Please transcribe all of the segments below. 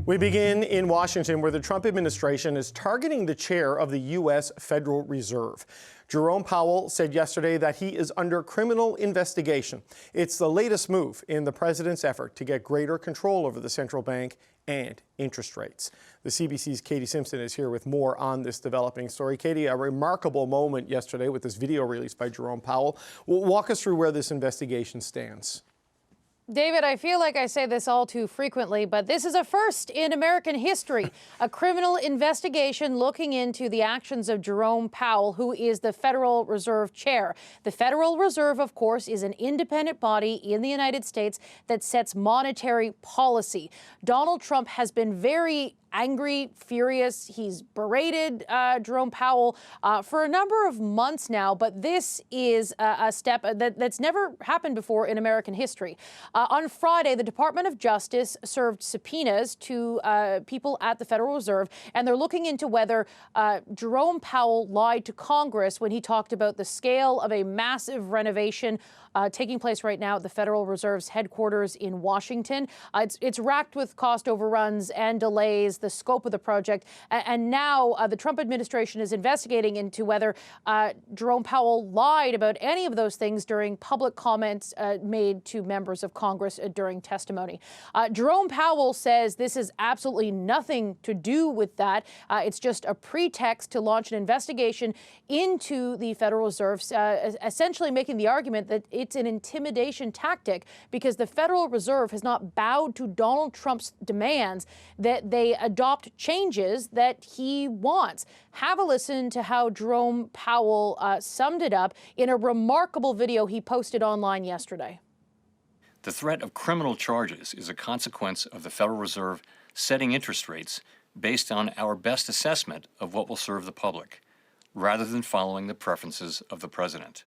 We begin in Washington, where the Trump administration is targeting the chair of the U.S. Federal Reserve. Jerome Powell said yesterday that he is under criminal investigation. It's the latest move in the president's effort to get greater control over the central bank and interest rates. The CBC's Katie Simpson is here with more on this developing story. Katie, a remarkable moment yesterday with this video released by Jerome Powell. Walk us through where this investigation stands. David, I feel like I say this all too frequently, but this is a first in American history, a criminal investigation looking into the actions of Jerome Powell, who is the Federal Reserve Chair. The Federal Reserve, of course, is an independent body in the United States that sets monetary policy. Donald Trump has been very angry, furious. He's berated Jerome Powell for a number of months now, but this is a step that's never happened before in American history. On Friday, the Department of Justice served subpoenas to people at the Federal Reserve, and they're looking into whether Jerome Powell lied to Congress when he talked about the scale of a massive renovation taking place right now at the Federal Reserve's headquarters in Washington. It's racked with cost overruns and delays, the scope of the project, and now the Trump administration is investigating into whether Jerome Powell lied about any of those things during public comments made to members of Congress during testimony. Jerome Powell says this has absolutely nothing to do with that. It's just a pretext to launch an investigation into the Federal Reserve, essentially making the argument that it's an intimidation tactic because the Federal Reserve has not bowed to Donald Trump's demands that they adopt changes that he wants. Have a listen to how Jerome Powell summed it up in a remarkable video he posted online yesterday. The threat of criminal charges is a consequence of the Federal Reserve setting interest rates based on our best assessment of what will serve the public, rather than following the preferences of the president.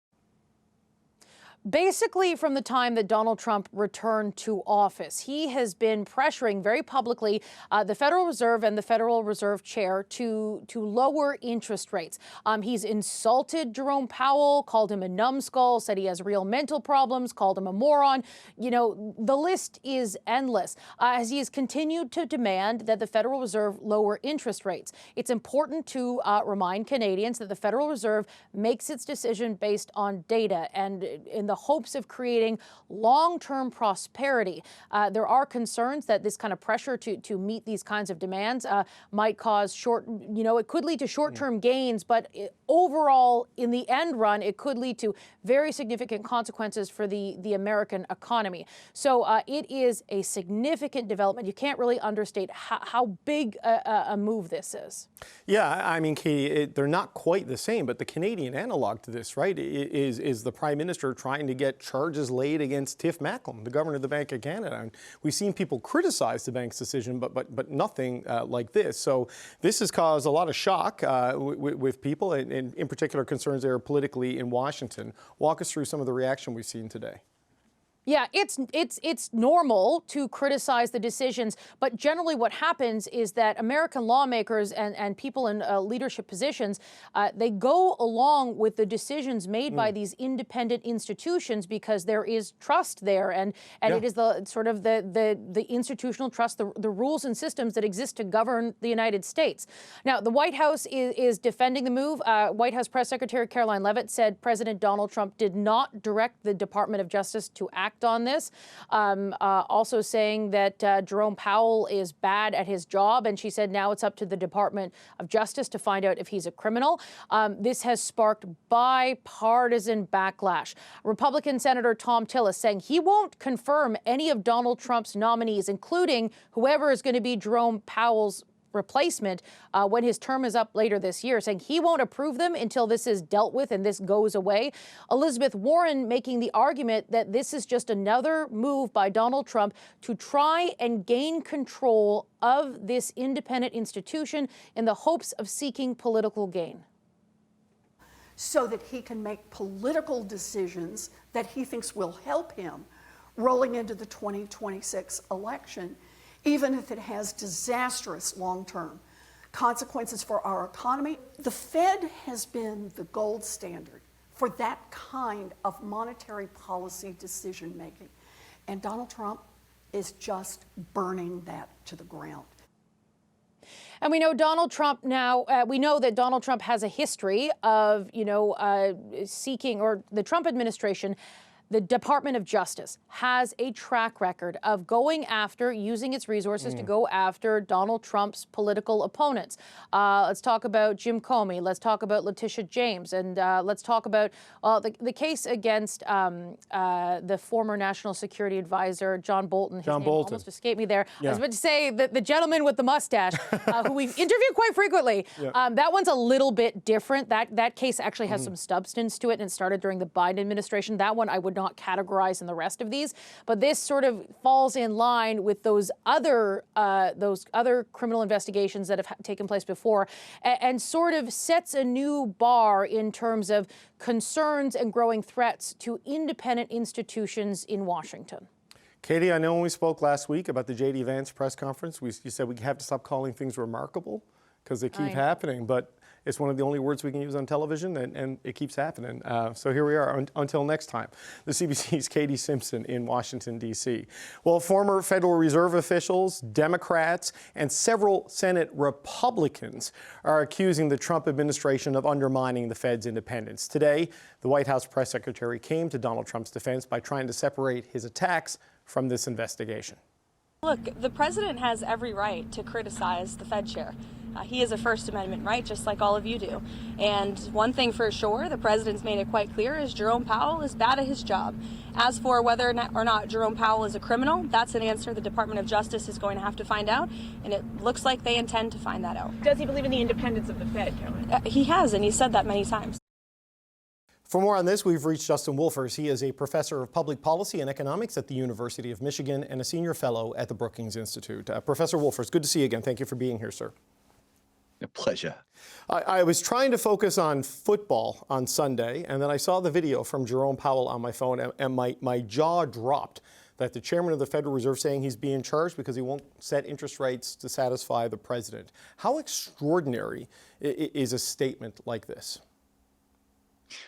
Basically, from the time that Donald Trump returned to office, he has been pressuring very publicly the Federal Reserve and the Federal Reserve Chair to lower interest rates. He's insulted Jerome Powell, called him a numbskull, said he has real mental problems, called him a moron. You know, the list is endless as he has continued to demand that the Federal Reserve lower interest rates. It's important to remind Canadians that the Federal Reserve makes its decision based on data and in the hopes of creating long-term prosperity. There are concerns that this kind of pressure to meet these kinds of demands might cause it could lead to short-term gains, but overall, in the end run, it could lead to very significant consequences for the American economy. So it is a significant development. You can't really understate how big a move this is. Yeah, I mean, Katie, they're not quite the same, but the Canadian analog to this, right, is the Prime Minister trying to get charges laid against Tiff Macklem, the governor of the Bank of Canada. And we've seen people criticize the bank's decision, but nothing like this. So this has caused a lot of shock with people, and in particular concerns there politically in Washington. Walk us through some of the reaction we've seen today. Yeah, it's normal to criticize the decisions, but generally what happens is that American lawmakers and people in leadership positions, they go along with the decisions made by these independent institutions because there is trust there, and it is the sort of the institutional trust, the rules and systems that exist to govern the United States. Now, the White House is defending the move. White House Press Secretary Caroline Leavitt said President Donald Trump did not direct the Department of Justice to act on this, also saying that Jerome Powell is bad at his job, and she said now it's up to the Department of Justice to find out if he's a criminal. This has sparked bipartisan backlash. Republican Senator Tom Tillis saying he won't confirm any of Donald Trump's nominees, including whoever is going to be Jerome Powell's replacement when his term is up later this year, saying he won't approve them until this is dealt with and this goes away. Elizabeth Warren making the argument that this is just another move by Donald Trump to try and gain control of this independent institution in the hopes of seeking political gain. So that he can make political decisions that he thinks will help him rolling into the 2026 election, even if it has disastrous long-term consequences for our economy. The Fed has been the gold standard for that kind of monetary policy decision-making. And Donald Trump is just burning that to the ground. And we know Donald Trump now, we know that Donald Trump has a history of, seeking, or the Trump administration, the Department of Justice has a track record of going after, using its resources to go after Donald Trump's political opponents. Let's talk about Jim Comey. Let's talk about Letitia James. And let's talk about the case against the former National Security Advisor, John Bolton. His name almost escaped me there. Yeah. I was about to say the gentleman with the mustache, who we've interviewed quite frequently. Yeah. That one's a little bit different. That case actually has some substance to it, and it started during the Biden administration. That one I would not categorize in the rest of these, but this sort of falls in line with those other criminal investigations that have taken place before, and sort of sets a new bar in terms of concerns and growing threats to independent institutions in Washington. Katie, I know when we spoke last week about the J.D. Vance press conference, you said we have to stop calling things remarkable because they keep happening, but it's one of the only words we can use on television, and it keeps happening. So here we are until next time. The CBC's Katie Simpson in Washington, D.C. Well, former Federal Reserve officials, Democrats, and several Senate Republicans are accusing the Trump administration of undermining the Fed's independence. Today, the White House press secretary came to Donald Trump's defense by trying to separate his attacks from this investigation. Look, the president has every right to criticize the Fed chair. He has a First Amendment right, just like all of you do. And one thing for sure, the president's made it quite clear, is Jerome Powell is bad at his job. As for whether or not Jerome Powell is a criminal, that's an answer the Department of Justice is going to have to find out, and it looks like they intend to find that out. Does he believe in the independence of the Fed, Caroline? He has, and he's said that many times. For more on this, we've reached Justin Wolfers. He is a professor of public policy and economics at the University of Michigan and a senior fellow at the Brookings Institute. Professor Wolfers, good to see you again. Thank you for being here, sir. A pleasure. I was trying to focus on football on Sunday, and then I saw the video from Jerome Powell on my phone, and my jaw dropped that the chairman of the Federal Reserve saying he's being charged because he won't set interest rates to satisfy the president. How extraordinary is a statement like this?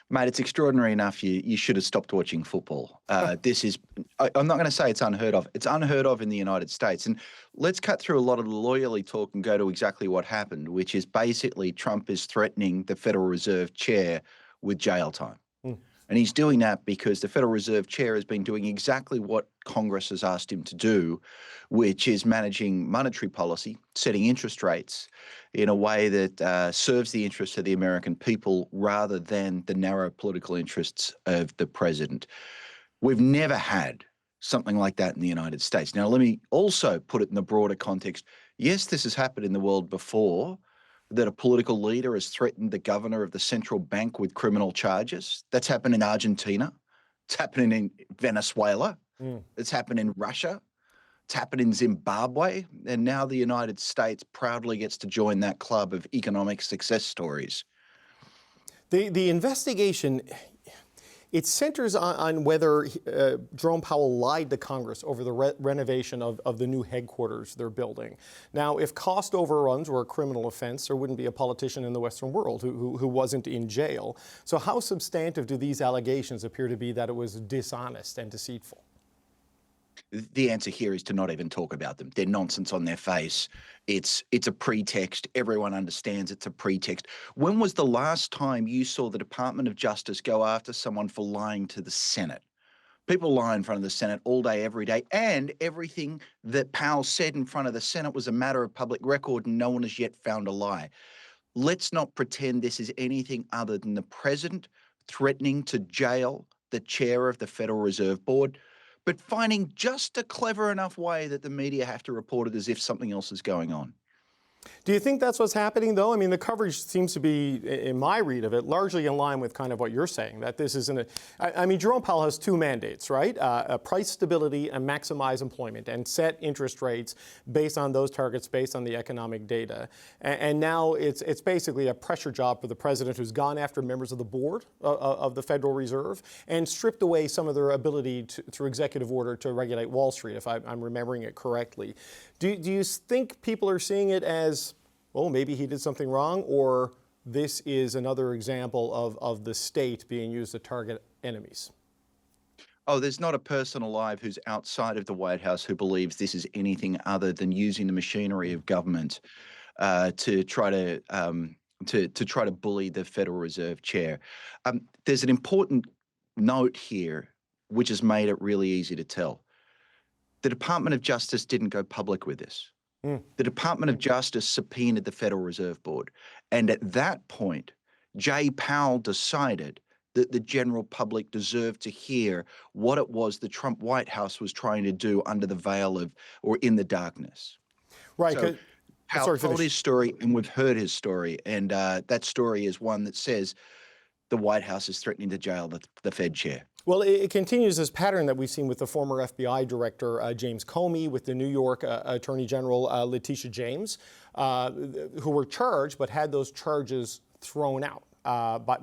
Mate, it's extraordinary enough you should have stopped watching football. This is, I'm not going to say it's unheard of. It's unheard of in the United States. And let's cut through a lot of the lawyerly talk and go to exactly what happened, which is basically Trump is threatening the Federal Reserve chair with jail time. And he's doing that because the Federal Reserve chair has been doing exactly what Congress has asked him to do, which is managing monetary policy, setting interest rates in a way that serves the interests of the American people rather than the narrow political interests of the president. We've never had something like that in the United States. Now, let me also put it in the broader context. Yes, this has happened in the world before, that a political leader has threatened the governor of the central bank with criminal charges. That's happened in Argentina. It's happening in Venezuela. It's happened in Russia. It's happened in Zimbabwe. And now the United States proudly gets to join that club of economic success stories. The investigation, it centers on whether Jerome Powell lied to Congress over the renovation of the new headquarters they're building. Now, if cost overruns were a criminal offense, there wouldn't be a politician in the Western world who wasn't in jail. So how substantive do these allegations appear to be that it was dishonest and deceitful? The answer here is to not even talk about them. They're nonsense on their face. It's a pretext. Everyone understands it's a pretext. When was the last time you saw the Department of Justice go after someone for lying to the Senate? People lie in front of the Senate all day, every day, and everything that Powell said in front of the Senate was a matter of public record, and no one has yet found a lie. Let's not pretend this is anything other than the president threatening to jail the chair of the Federal Reserve Board, but finding just a clever enough way that the media have to report it as if something else is going on. Do you think that's what's happening, though? I mean, the coverage seems to be, in my read of it, largely in line with kind of what you're saying, that this isn't I mean, Jerome Powell has two mandates, right? Price stability and maximize employment and set interest rates based on those targets, based on the economic data. And now it's basically a pressure job for the president, who's gone after members of the board of the Federal Reserve and stripped away some of their ability through executive order to regulate Wall Street, if I'm remembering it correctly. Do you think people are seeing it as, well, maybe he did something wrong, or this is another example of the state being used to target enemies? Oh, there's not a person alive who's outside of the White House who believes this is anything other than using the machinery of government to try to bully the Federal Reserve chair. There's an important note here, which has made it really easy to tell. The Department of Justice didn't go public with this. The Department of Justice subpoenaed the Federal Reserve Board. And at that point, Jay Powell decided that the general public deserved to hear what it was the Trump White House was trying to do under the veil of, or in the darkness. Right. So Powell told his story, and we've heard his story. And that story is one that says the White House is threatening to jail the Fed chair. Well, it continues this pattern that we've seen with the former FBI director, James Comey, with the New York Attorney General, Letitia James, who were charged but had those charges thrown out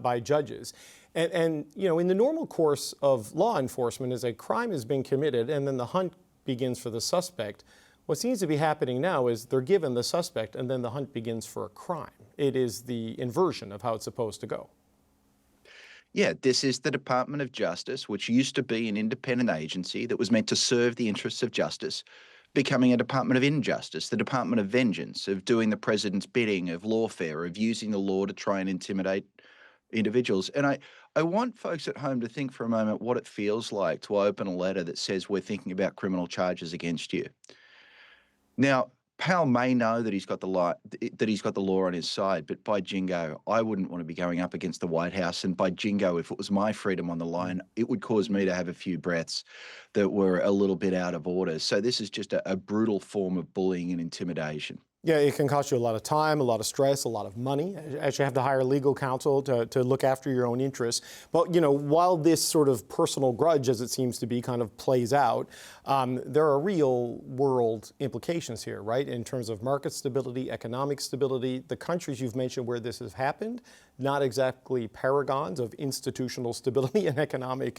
by judges. And, you know, in the normal course of law enforcement, as a crime has been committed and then the hunt begins for the suspect, what seems to be happening now is they're given the suspect and then the hunt begins for a crime. It is the inversion of how it's supposed to go. Yeah, this is the Department of Justice, which used to be an independent agency that was meant to serve the interests of justice, becoming a Department of Injustice, the Department of Vengeance, of doing the president's bidding, of lawfare, of using the law to try and intimidate individuals. And I want folks at home to think for a moment what it feels like to open a letter that says we're thinking about criminal charges against you. Now, Powell may know that he's got the law on his side, but by jingo, I wouldn't want to be going up against the White House. And by jingo, if it was my freedom on the line, it would cause me to have a few breaths that were a little bit out of order. So this is just a brutal form of bullying and intimidation. Yeah, it can cost you a lot of time, a lot of stress, a lot of money, as you have to hire legal counsel to look after your own interests. But, you know, while this sort of personal grudge, as it seems to be, kind of plays out, there are real world implications here, right, in terms of market stability, economic stability. The countries you've mentioned where this has happened, not exactly paragons of institutional stability and economic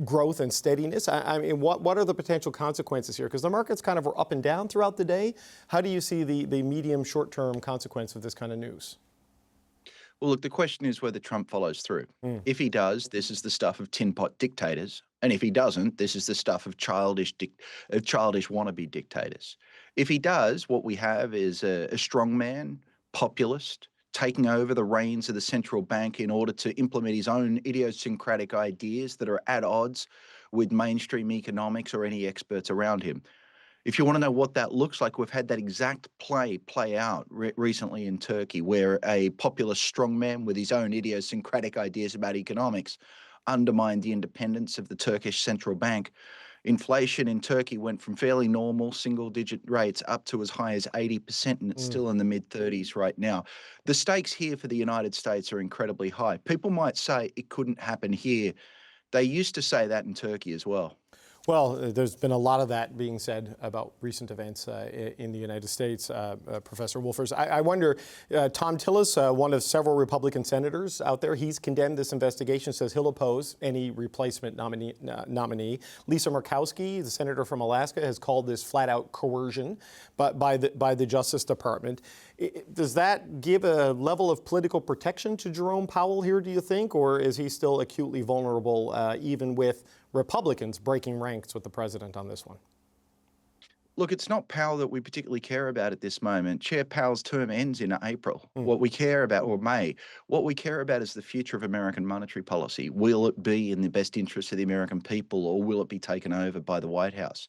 growth and steadiness. I mean, what are the potential consequences here? Because the markets kind of were up and down throughout the day. How do you see the medium, short-term consequence of this kind of news? Well, look, the question is whether Trump follows through. If he does, this is the stuff of tin pot dictators. And if he doesn't, this is the stuff of childish wannabe dictators. If he does, what we have is a strongman, populist, taking over the reins of the central bank in order to implement his own idiosyncratic ideas that are at odds with mainstream economics or any experts around him. If you want to know what that looks like, we've had that exact play out recently in Turkey, where a populist strongman with his own idiosyncratic ideas about economics undermined the independence of the Turkish central bank. Inflation in Turkey went from fairly normal single-digit rates up to as high as 80%, and it's still in the mid-30s right now. The stakes here for the United States are incredibly high. People might say it couldn't happen here. They used to say that in Turkey as well. Well, there's been a lot of that being said about recent events in the United States, Professor Wolfers. I wonder, Tom Tillis, one of several Republican senators out there, he's condemned this investigation, says he'll oppose any replacement nominee. Lisa Murkowski, the senator from Alaska, has called this flat-out coercion by the Justice Department. Does that give a level of political protection to Jerome Powell here, do you think, or is he still acutely vulnerable even with Republicans breaking ranks with the president on this one? Look, it's not Powell that we particularly care about at this moment. Chair Powell's term ends in April. What we care about, or May, what we care about is the future of American monetary policy. Will it be in the best interest of the American people, or will it be taken over by the White House?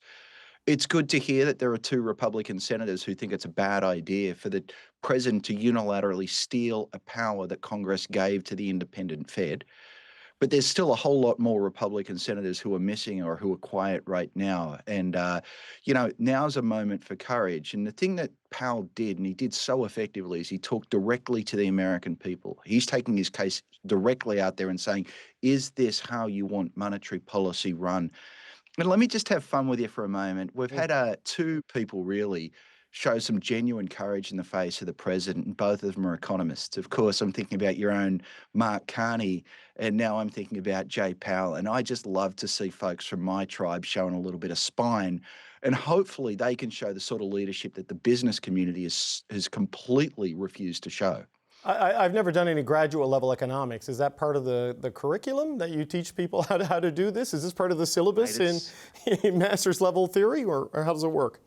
It's good to hear that there are 2 Republican senators who think it's a bad idea for the president to unilaterally steal a power that Congress gave to the independent Fed. But there's still a whole lot more Republican senators who are missing or who are quiet right now. And, you know, now's a moment for courage. And the thing that Powell did, and he did so effectively, is he talked directly to the American people. He's taking his case directly out there and saying, is this how you want monetary policy run? And let me just have fun with you for a moment. We've had 2 people really show some genuine courage in the face of the president, and both of them are economists. Of course, I'm thinking about your own Mark Carney, and now I'm thinking about Jay Powell. And I just love to see folks from my tribe showing a little bit of spine, and hopefully they can show the sort of leadership that the business community has completely refused to show. I've never done any graduate level economics. Is that part of the curriculum that you teach people how to do this? Is this part of the syllabus in master's level theory, or how does it work?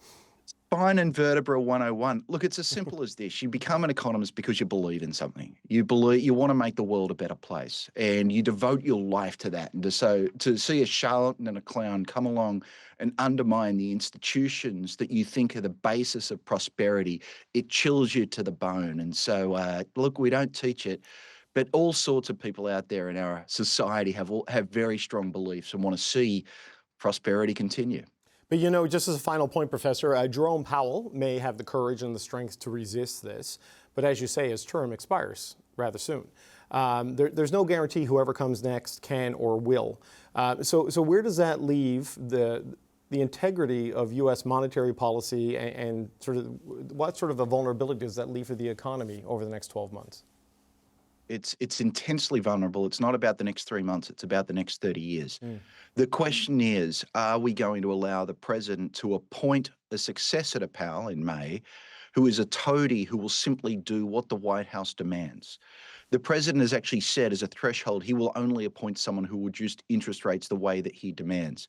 Spine and vertebra 101. Look, it's as simple as this. You become an economist because you believe in something. You want to make the world a better place, and you devote your life to that. And to see a charlatan and a clown come along and undermine the institutions that you think are the basis of prosperity, it chills you to the bone. And so, look, we don't teach it, but all sorts of people out there in our society have very strong beliefs and want to see prosperity continue. But you know, just as a final point, Professor, Jerome Powell may have the courage and the strength to resist this, but as you say, his term expires rather soon. There's no guarantee whoever comes next can or will. So where does that leave the integrity of U.S. monetary policy and what sort of a vulnerability does that leave for the economy over the next 12 months? It's intensely vulnerable. It's not about the next 3 months. It's about the next 30 years. The question is, are we going to allow the president to appoint a successor to Powell in May, who is a toady who will simply do what the White House demands? The president has actually said as a threshold, he will only appoint someone who will reduce interest rates the way that he demands.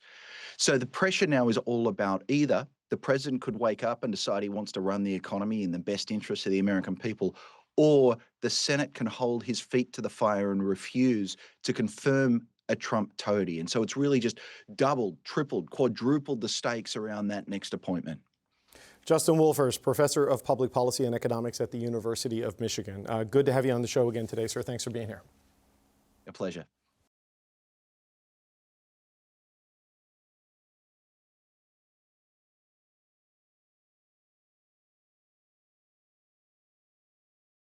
So the pressure now is all about either the president could wake up and decide he wants to run the economy in the best interest of the American people, or the Senate can hold his feet to the fire and refuse to confirm a Trump toady. And so it's really just doubled, tripled, quadrupled the stakes around that next appointment. Justin Wolfers, Professor of Public Policy and Economics at the University of Michigan. Good to have you on the show again today, sir. Thanks for being here. A pleasure.